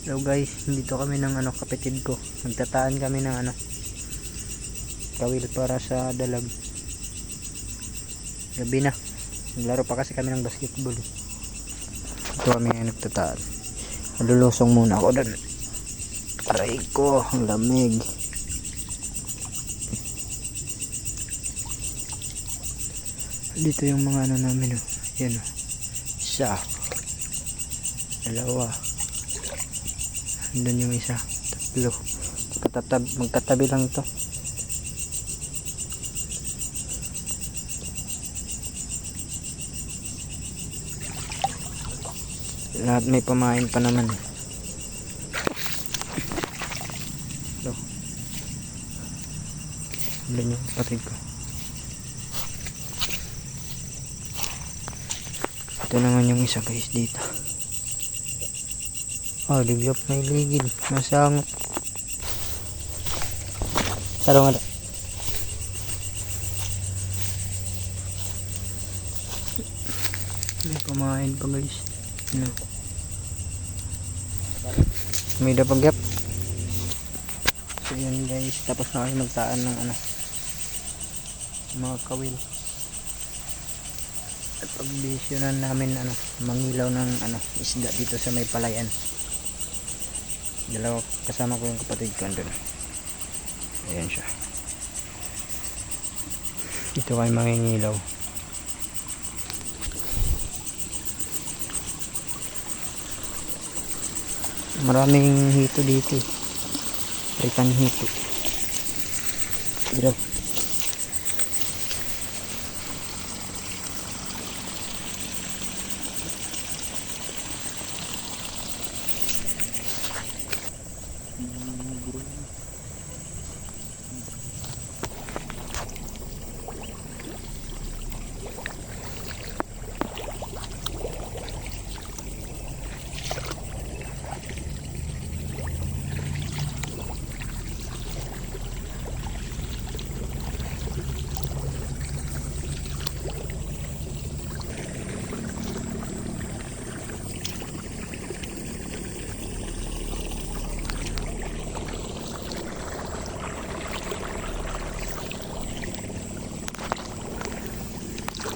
Hello guys, dito kami ng kapatid ko. Nagtataan kami ng kawil para sa dalag. Gabi na. Naglaro pa kasi kami ng basketball. Ito kami nagtataan. Malulusong muna ako doon. Aray ko, ang lamig. Dito yung mga namin. Yan o. Isa. Dalawa. Doon yung isa. Tatlo. Magkatabi lang to. Lahat may pamain pa naman. Ito. Doon yung kapatid ko. Ito naman yung isa guys dito. Liglap may ligid. Masangot. Taro nga. May pamain pa guys. May dapagyap. So yun guys. Tapos na kami magtaan ng mga kawil. At pag-bisyonan namin mangilaw ng isda dito sa may palayan. Dalawa kasama ko yung kapatid ko andun. Ayan siya. Dito kayo mangingilaw. Maraming hito dito. Rikan hito. Dito.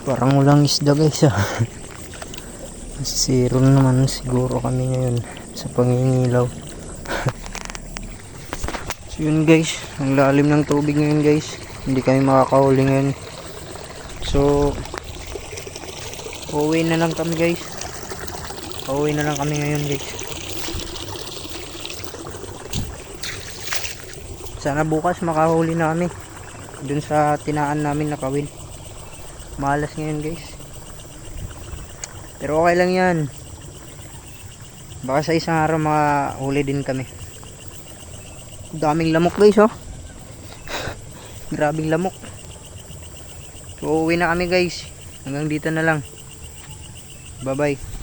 Parang walang isda guys Zero naman siguro kami ngayon sa pangingilaw. So yun guys, ang lalim ng tubig ngayon guys. Hindi kami makakahuli ngayon. So uuwi na lang kami guys. Uuwi na lang kami ngayon guys. Sana bukas makahuli na kami dun sa tinaan namin na kawil. Malas ngayon guys. Pero okay lang yan. Baka sa isang araw makahuli din kami. Daming lamok guys Grabing lamok. So uuwi na kami guys. Hanggang dito na lang. Bye bye.